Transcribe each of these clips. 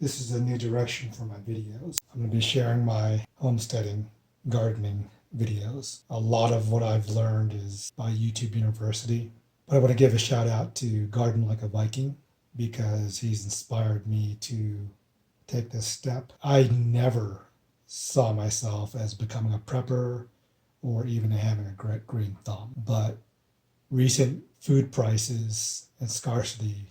This is a new direction for my videos. I'm going to be sharing my homesteading, gardening videos. A lot of what I've learned is by YouTube University. But I want to give a shout out to Garden Like a Viking because he's inspired me to take this step. I never saw myself as becoming a prepper or even having a great green thumb. But recent food prices and scarcity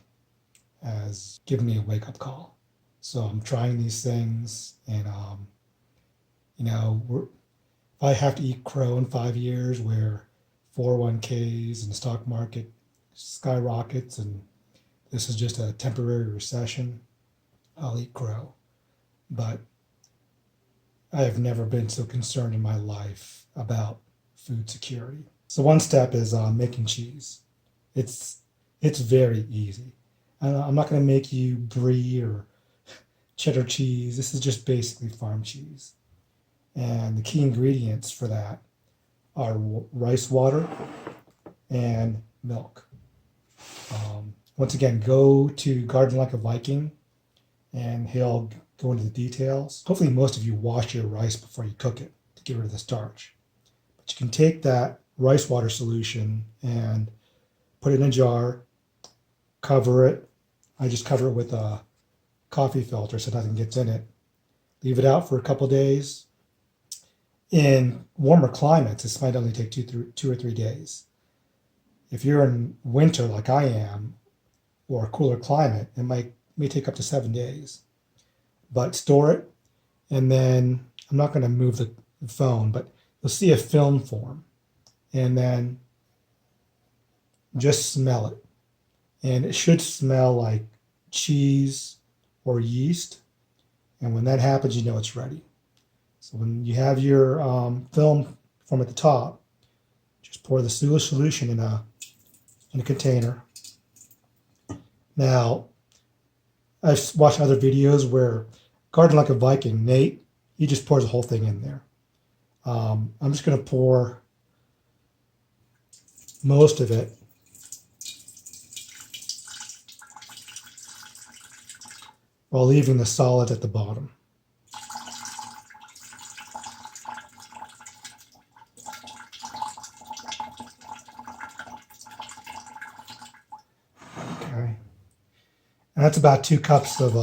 has given me a wake-up call. So I'm trying these things, and if I have to eat crow in 5 years, where 401ks and the stock market skyrockets, and this is just a temporary recession, I'll eat crow. But I have never been so concerned in my life about food security. So one step is making cheese. It's very easy. I'm not going to make you brie or cheddar cheese. This is just basically farm cheese. And the key ingredients for that are rice water and milk. Once again, go to Garden Like a Viking and he'll go into the details. Hopefully most of you wash your rice before you cook it to get rid of the starch. But you can take that rice water solution and put it in a jar, cover it. I just cover it with a coffee filter so nothing gets in it. Leave it out for a couple days. In warmer climates, this might only take 2 or 3 days. If you're in winter like I am, or a cooler climate, it may take up to 7 days. But store it, and then I'm not going to move the phone, but you'll see a film form, and then just smell it. And it should smell like cheese or yeast. And when that happens, you know it's ready. So when you have your film form at the top, just pour the solution in a container. Now, I've watched other videos where Garden Like a Viking, Nate, he just pours the whole thing in there. I'm just going to pour most of it. While leaving the solid at the bottom. Okay. And that's about 2 cups of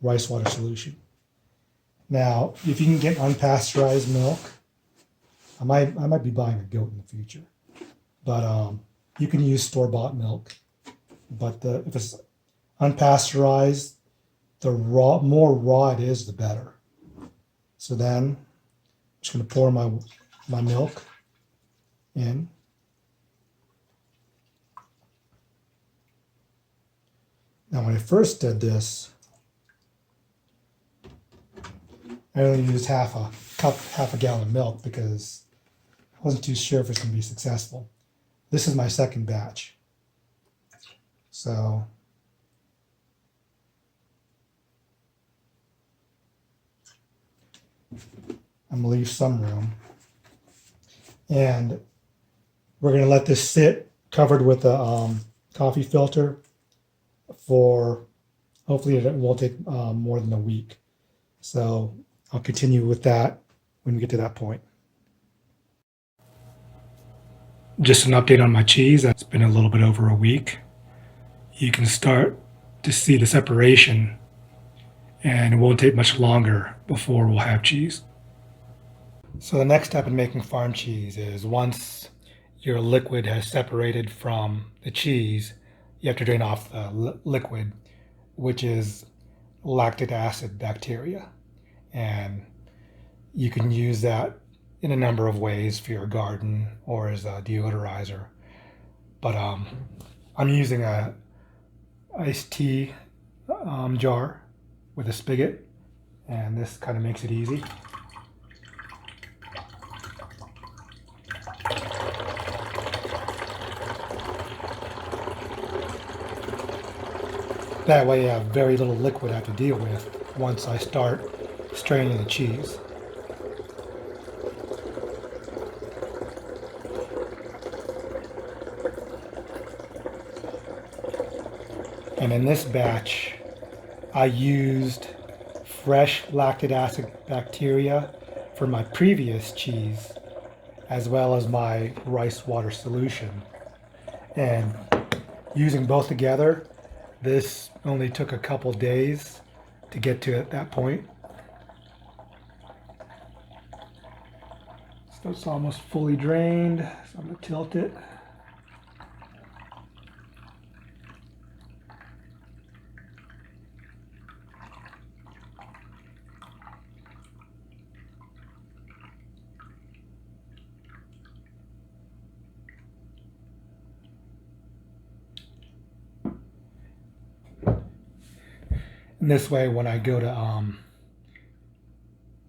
rice water solution. Now, if you can get unpasteurized milk, I might be buying a goat in the future. But you can use store-bought milk. But if it's unpasteurized, the more raw it is, the better. So then I'm just going to pour my milk in. Now, when I first did this, I only used half a gallon of milk because I wasn't too sure if it's going to be successful. This is my second batch. So I'm going to leave some room. And we're going to let this sit covered with a coffee filter for, hopefully it won't take more than a week. So I'll continue with that when we get to that point. Just an update on my cheese. It's been a little bit over a week. You can start to see the separation, and it won't take much longer before we'll have cheese. So the next step in making farm cheese is once your liquid has separated from the cheese, you have to drain off the liquid, which is lactic acid bacteria. And you can use that in a number of ways for your garden or as a deodorizer. But I'm using a iced tea jar with a spigot, and this kind of makes it easy. That way I have very little liquid I have to deal with once I start straining the cheese. And in this batch, I used fresh lactic acid bacteria for my previous cheese, as well as my rice water solution. And using both together, this only took a couple days to get to that point. So it's almost fully drained, so I'm going to tilt it. And this way, when I go to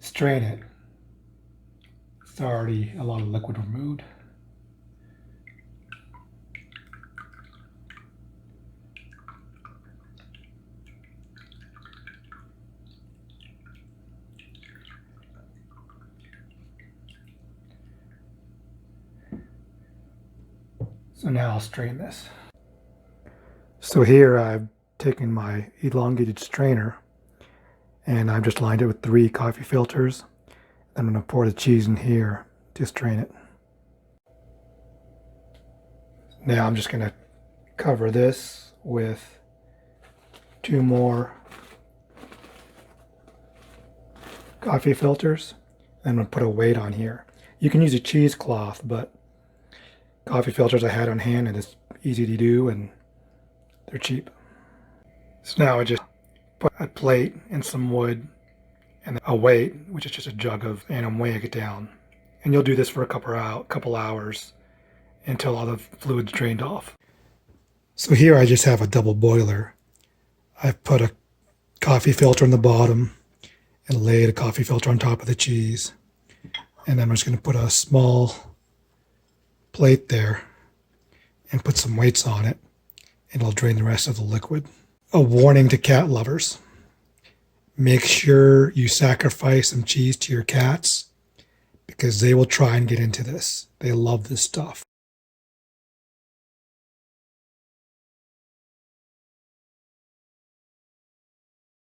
strain it, it's already a lot of liquid removed. So now I'll strain this. So here I've taken my elongated strainer and I've just lined it with 3 coffee filters. I'm going to pour the cheese in here to strain it. Now I'm just going to cover this with 2 more coffee filters. I'm going to put a weight on here. You can use a cheesecloth, but coffee filters I had on hand and it's easy to do and they're cheap. So now I just put a plate and some wood and a weight, which is just a jug of, and I'm weighing it down. And you'll do this for a couple hours until all the fluid's drained off. So here I just have a double boiler. I've put a coffee filter on the bottom and laid a coffee filter on top of the cheese. And then I'm just going to put a small plate there and put some weights on it, and it'll drain the rest of the liquid. A warning to cat lovers. Make sure you sacrifice some cheese to your cats because they will try and get into this. They love this stuff.